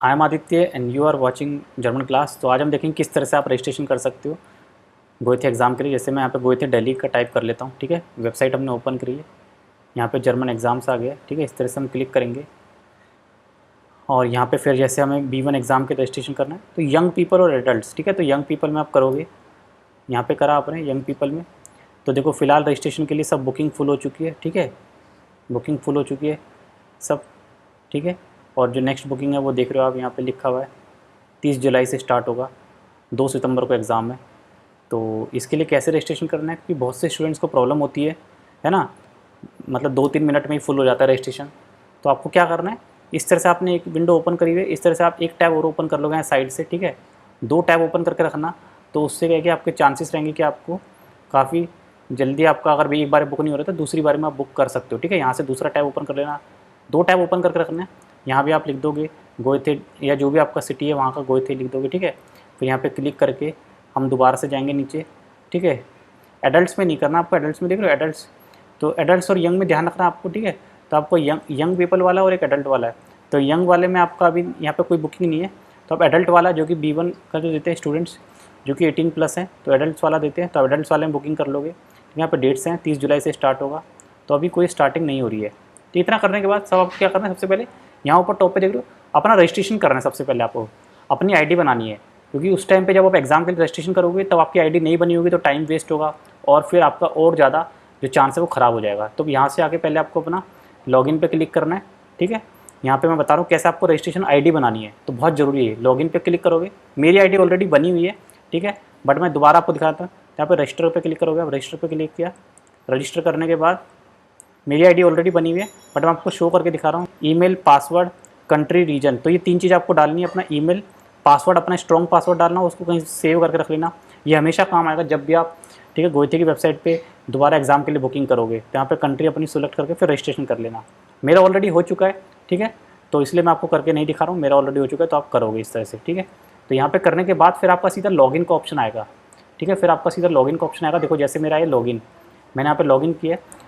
I am Aditya and you are watching German class. तो आज हम देखेंगे किस तरह से आप रजिस्ट्रेशन कर सकते हो गोएथे एग्ज़ाम के लिए। जैसे मैं यहाँ पे गोएथे दिल्ली का टाइप कर लेता हूँ, ठीक है। वेबसाइट हमने ओपन करी है, यहाँ पे जर्मन एग्ज़ाम्स आ गया, ठीक है। इस तरह से हम क्लिक करेंगे और यहाँ पे फिर जैसे हमें B1 एग्ज़ाम के रजिस्ट्रेशन करना है तो यंग पीपल और एडल्ट्स, ठीक है। तो यंग पीपल में आप करोगे, यहाँ पे करा आपने यंग पीपल में। तो देखो फ़िलहाल रजिस्ट्रेशन के लिए सब बुकिंग फुल हो चुकी है, ठीक है। बुकिंग फुल हो चुकी है सब, ठीक है। और जो नेक्स्ट बुकिंग है वो देख रहे हो आप, यहाँ पे लिखा हुआ है 30 जुलाई से स्टार्ट होगा, 2 सितंबर को एग्ज़ाम है। तो इसके लिए कैसे रजिस्ट्रेशन करना है, क्योंकि बहुत से स्टूडेंट्स को प्रॉब्लम होती है ना। मतलब 2-3 मिनट में ही फुल हो जाता है रजिस्ट्रेशन। तो आपको क्या करना है, इस तरह से आपने एक विंडो ओपन करी हुई है, इस तरह से आप एक टैब और ओपन कर लोगे यहाँ साइड से, ठीक है। 2 टैब ओपन करके रखना, तो उससे क्या है कि आपके चांसेस रहेंगे कि आपको काफ़ी जल्दी आपका अगर भी एक बार बुक नहीं हो रहा तो दूसरी बार में आप बुक कर सकते हो, ठीक है। यहाँ से दूसरा टैब ओपन कर लेना, 2 टैब ओपन करके रखना है। यहाँ भी आप लिख दोगे गोएथे या जो भी आपका सिटी है वहाँ का गोएथे लिख दोगे, ठीक है। फिर यहाँ पे क्लिक करके हम दोबारा से जाएंगे नीचे, ठीक है। एडल्ट्स में नहीं करना आपको, एडल्ट्स में देख लो एडल्ट्स, तो एडल्ट्स और यंग में ध्यान रखना आपको, ठीक है। तो आपको यंग यंग पीपल वाला और एक एडल्ट वाला है। तो यंग वाले में आपका अभी यहाँ पे कोई बुकिंग नहीं है, तो आप एडल्ट वाला जो कि B1 का जो देते हैं स्टूडेंट्स जो कि 18 प्लस हैं, तो एडल्ट्स वाला देते हैं, तो एडल्ट्स वाले में बुकिंग कर लोगे। तो यहाँ पे डेट्स हैं 30 जुलाई से स्टार्ट होगा, तो अभी कोई स्टार्टिंग नहीं हो रही है। तो इतना करने के बाद सब आपको क्या करना है, सबसे पहले यहाँ ऊपर टॉप पे देख लो अपना रजिस्ट्रेशन करना है। सबसे पहले आपको अपनी आईडी बनानी है, क्योंकि उस टाइम पे जब आप एग्ज़ाम के लिए रजिस्ट्रेशन करोगे तब आपकी आईडी नहीं बनी होगी तो टाइम वेस्ट होगा और फिर आपका और ज़्यादा जो चांस है वो ख़राब हो जाएगा। तो यहाँ से आके पहले आपको अपना लॉगिन पे क्लिक करना है, ठीक है। यहाँ पे मैं बता रहा हूँ कैसे आपको रजिस्ट्रेशन आईडी बनानी है, तो बहुत ज़रूरी है। लॉगिन पे क्लिक करोगे, मेरी आईडी ऑलरेडी बनी हुई है, ठीक है, बट मैं दोबारा आपको दिखाता हूँ। यहाँ पे रजिस्टर पे क्लिक करोगे, आप रजिस्टर पे क्लिक किया, रजिस्टर करने के बाद मेरी आईडी ऑलरेडी बनी हुई है, बट मैं आपको शो करके दिखा रहा हूँ। ईमेल, पासवर्ड, कंट्री, रीजन, तो ये 3 चीज़ आपको डालनी है। अपना ईमेल, पासवर्ड, अपना स्ट्रॉन्ग पासवर्ड डालना, उसको कहीं सेव करके रख लेना। ये हमेशा काम आएगा जब भी आप, ठीक है, गोएथे की वेबसाइट पे दोबारा एग्जाम के लिए बुकिंग करोगे, तो यहाँ पे कंट्री अपनी सेलेक्ट करके फिर रजिस्ट्रेशन कर लेना। मेरा ऑलरेडी हो चुका है, ठीक है, तो इसलिए मैं आपको करके नहीं दिखा रहा हूँ, मेरा ऑलरेडी हो चुका है, तो आप करोगे इस तरह से, ठीक है। तो यहाँ पे करने के बाद फिर आपका सीधा लॉगिन का ऑप्शन आएगा, ठीक है। फिर आपका सीधा लॉगिन का ऑप्शन आएगा। देखो जैसे मेरा है लॉगिन, मैंने यहाँ पे लॉगिन किया है।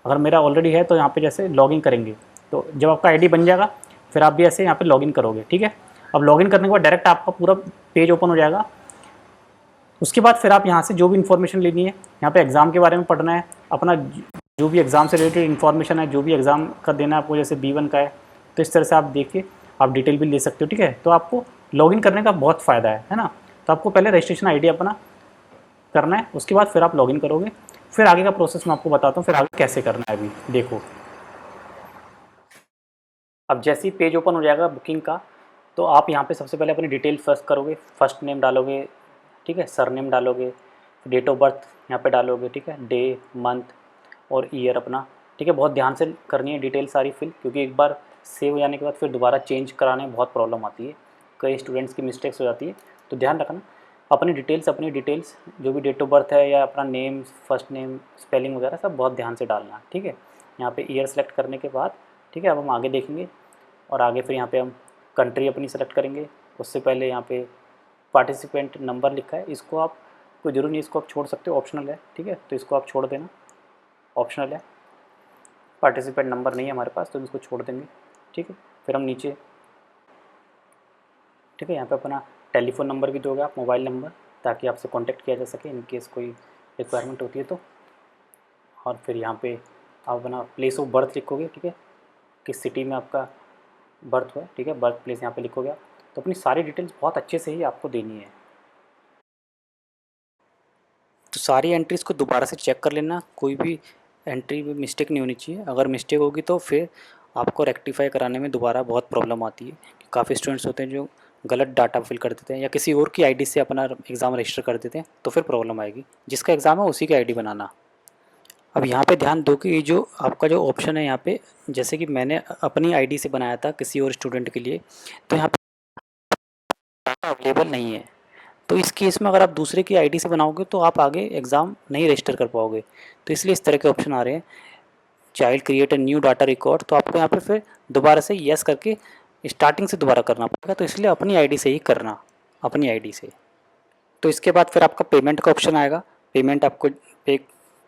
अगर मेरा ऑलरेडी है तो यहाँ पे जैसे लॉगिन करेंगे, तो जब आपका आईडी बन जाएगा फिर आप भी ऐसे यहाँ पे लॉगिन करोगे, ठीक है। अब लॉगिन करने के बाद डायरेक्ट आपका पूरा पेज ओपन हो जाएगा। उसके बाद फिर आप यहाँ से जो भी इन्फॉर्मेशन लेनी है, यहाँ पे एग्ज़ाम के बारे में पढ़ना है, अपना जो भी एग्ज़ाम से रिलेटेड इन्फॉर्मेशन है, जो भी एग्ज़ाम का देना है आपको, जैसे B1 का है, तो इस तरह से आप देख के आप डिटेल भी ले सकते हो, ठीक है। तो आपको लॉगिन करने का बहुत फ़ायदा है ना। तो आपको पहले रजिस्ट्रेशन आईडी अपना करना है, उसके बाद फिर आप लॉगिन करोगे। फिर आगे का प्रोसेस मैं आपको बताता हूँ फिर आगे कैसे करना है। अभी देखो, अब जैसे ही पेज ओपन हो जाएगा बुकिंग का, तो आप यहाँ पे सबसे पहले अपनी डिटेल फर्स्ट करोगे, फर्स्ट नेम डालोगे, ठीक है, सरनेम डालोगे, डेट ऑफ बर्थ यहाँ पे डालोगे, ठीक है, डे, मंथ और ईयर अपना, ठीक है। बहुत ध्यान से करनी है डिटेल सारी फिल, क्योंकि एक बार सेव हो जाने के बाद फिर दोबारा चेंज कराने में बहुत प्रॉब्लम आती है, कई स्टूडेंट्स की मिस्टेक्स हो जाती है। तो ध्यान रखना अपनी डिटेल्स जो भी डेट ऑफ बर्थ है या अपना नेम, फर्स्ट नेम, स्पेलिंग वगैरह सब बहुत ध्यान से डालना है, ठीक है। यहाँ पे ईयर सेलेक्ट करने के बाद, ठीक है, अब हम आगे देखेंगे। और आगे फिर यहाँ पे हम कंट्री अपनी सेलेक्ट करेंगे। उससे पहले यहाँ पे पार्टिसिपेंट नंबर लिखा है, इसको आप, कोई ज़रूरी नहीं, इसको आप छोड़ सकते हो, ऑप्शनल है, ठीक है, तो इसको आप छोड़ देना, ऑप्शनल है। पार्टिसिपेंट नंबर नहीं है हमारे पास तो इसको छोड़ देंगे, ठीक है। फिर हम नीचे, ठीक है, यहाँ पे अपना टेलीफोन नंबर भी दोगे आप, मोबाइल नंबर, ताकि आपसे कांटेक्ट किया जा सके इन केस कोई रिक्वायरमेंट होती है तो। और फिर यहाँ पे आप अपना प्लेस ऑफ बर्थ लिखोगे, ठीक है, किस सिटी में आपका बर्थ हुआ है, ठीक है, बर्थ प्लेस यहाँ पे लिखोगे आप। तो अपनी सारी डिटेल्स बहुत अच्छे से ही आपको देनी है। तो सारी एंट्रीज़ को दोबारा से चेक कर लेना, कोई भी एंट्री में मिस्टेक नहीं होनी चाहिए। अगर मिस्टेक होगी तो फिर आपको रेक्टिफाई कराने में दोबारा बहुत प्रॉब्लम आती है। काफ़ी स्टूडेंट्स होते हैं जो गलत डाटा फिल कर देते हैं या किसी और की आईडी से अपना एग्ज़ाम रजिस्टर कर देते हैं, तो फिर प्रॉब्लम आएगी। जिसका एग्ज़ाम है उसी की आईडी बनाना। अब यहाँ पे ध्यान दो कि ये जो आपका जो ऑप्शन है यहाँ पे, जैसे कि मैंने अपनी आईडी से बनाया था किसी और स्टूडेंट के लिए, तो यहाँ पे डाटा अवेलेबल नहीं है। तो इस केस में अगर आप दूसरे की आईडी से बनाओगे तो आप आगे एग्ज़ाम नहीं रजिस्टर कर पाओगे। तो इसलिए इस तरह के ऑप्शन आ रहे हैं, child create a new data record, तो आपको यहाँ पे फिर दोबारा से येस करके स्टार्टिंग से दोबारा करना पड़ेगा। तो इसलिए अपनी आईडी से ही करना, अपनी आईडी से। तो इसके बाद फिर आपका पेमेंट का ऑप्शन आएगा, पेमेंट आपको पे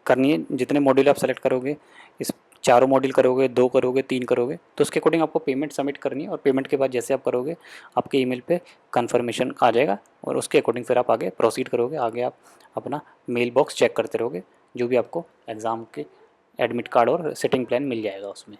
करनी है जितने मॉड्यूल आप सेलेक्ट करोगे। इस चारों मॉड्यूल करोगे, 2 करोगे, 3 करोगे, तो उसके अकॉर्डिंग आपको पेमेंट सबमिट करनी है और पेमेंट के बाद जैसे आप करोगे आपके ईमेल पे कन्फर्मेशन आ जाएगा और उसके अकॉर्डिंग फिर आप आगे प्रोसीड करोगे। आगे आप अपना मेल बॉक्स चेक करते रहोगे, जो भी आपको एग्ज़ाम के एडमिट कार्ड और सिटिंग प्लान मिल जाएगा उसमें।